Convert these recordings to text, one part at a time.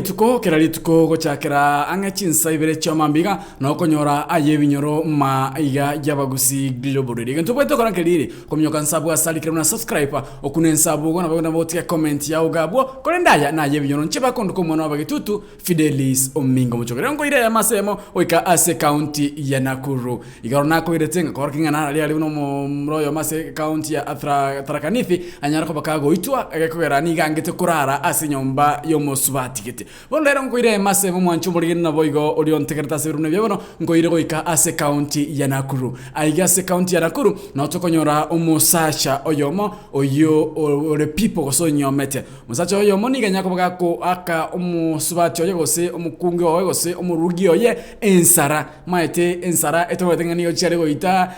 rituko kera rituko gochakera angachinsa ibere chamambiga no konyora aye binyoro ma iga yabagusi global radio ntubweto kora kelire komyoka nsabu asali kera na subscriber okune nsabu gona bagona botika comment ya ugabwo kore ndaya na aye binyoro nchiba kondo ko mwana wabagitutu Fidelis Omingo muchokera ngo ire ya masemo oika ase county ya Nakuru igarona ko iretenga kora kingana ali no mroyo mase county ya Tharakanithi anyara ko bakago itwa agekogera ni gangete kurara ase nyomba yo musubati gete bono rero ngo ire masemo mwanchu muri na boigo orion tekerta serune byono ngo ire goika ase county ya Nakuru aiga ase county ya Nakuru no tokonyora umusasha oyomo oyo ore people goso nyomete musacha oyomo ni ganya ko bagako aka umusubati oyo gose umukungi oyo gose umurugi oye ensara maite ensara etowetengani yo chare goita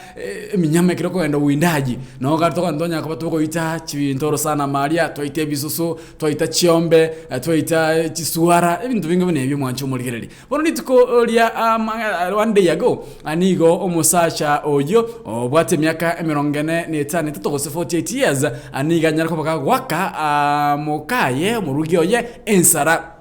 eminyama kiro ko endo windaji no gartoka ndonya ko batuko ita chibintoro sana maria toite bisusu toita chiombe toita chisuara ebintu bingo bene byo mwancho muligereri bono nituko lia one day ago anigo omusasha oyo obwate myaka 45 tutogose 48 years aniga nyarako bakagwaka mokaye murugi oye ensara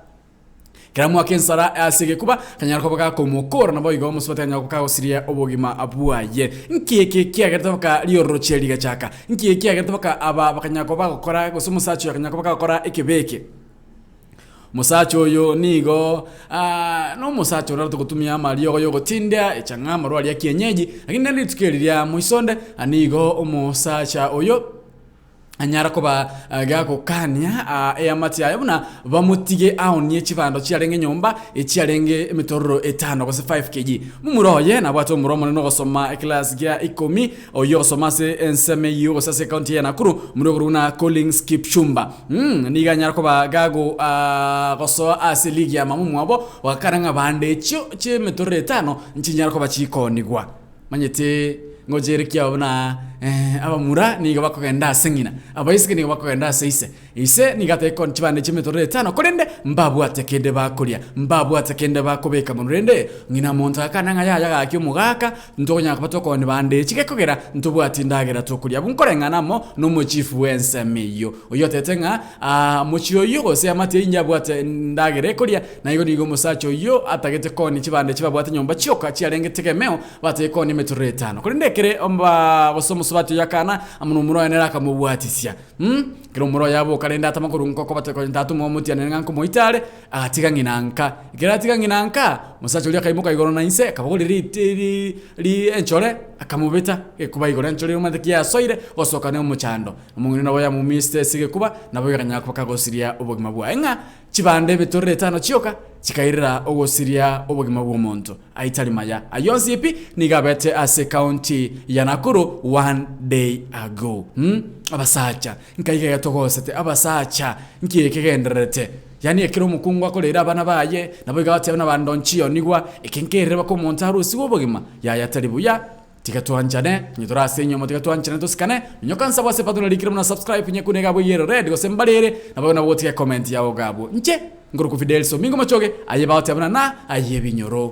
kiramu akensara asige kuba kanyarako baka mukora nabo igo musubata nyako ka osiria obogima abuaye nkeke kiagerta baka liorocheli gachaka nkeke kiagerta baka aba bakanyako bakora gusumusacho yakanyako bakora ekebeke musacho yo nigo no musacho raro tukutumia mali yo gotinda echanga rwali ya kienyeji lakini ndio tukeliria muisonde anigo omusacha oyo anyara ko ba gako kanya eyamati ayabuna bamutige aonye chivando chiarenge nyomba echiarenge emitoro 5 ko 5 kg mumuroye na bwato muromo no gosoma class gya 10 oyo gosoma se enseme yo sa 50 ya Nakuru muroguruna Collins Kipchumba niga nyara ko ba gago goso asili ya mamu mwabo wakaranga bande chyo chemitoro 5 nchinyara ko bachikonigwa manyete ngojere kyabona abamura niga bakogenda sengina abayisike niga bakogenda seise ise nigate kon chibande chimetore 5 korende mbabu atekende bakoria mbabu atekende bakobeka munrende ngina monta kana ngaya yakyo mugaka ntonya kapatoko ni bande chikekogera ntubu atindagera tokuria bunkorenganamo no muchifu wensemiyo oyo tetenga muchiyo yo se amate inyabu atindagere koria na igo nigo musacho yo atagete kon chibande chibabwate nyomba chyoka chiarenge tekemeo bate kon metore 5 korende kere omba bosomo subati yakana amuno muro yanera kamubwatisia kiro muro yabo kalenda tamakuru nkoko bateko ntatu mu muti yanenga ko moitare atiga nginanka geratiga nginanka musacho lya kaimuka igoro na inse kabogoli ri enchore akamubeta kuba igoro enchore umandiki ya soire osoka ne umuchando umungini nabo ya mu miste sige kuba nabo yakanya ko kagosiria ubugima bwa enga chibande betore 5 chioka chikairira ogosiria ubugima bw'omuntu aitali maya ayonsi ipi nigabete ase county ya Nakuru one day ago abasacha nkaiga yatogosete abasacha nkiyekegenderete yani ekiro mukungu akolera abana baye nabo gabate abana bandonchiyo nigwa ekenkerere bako montarusi wobugima yayatali buya tikatuanjane nyitora senyo motikatuanjane tosikane nyokansa bose paduna likira na subscribe nyekune gabo yero red go sembalere nabo na wotika comment yawo gabo nche nguru ku Fidelis Omingo machoge aye baate abana na aye binyoro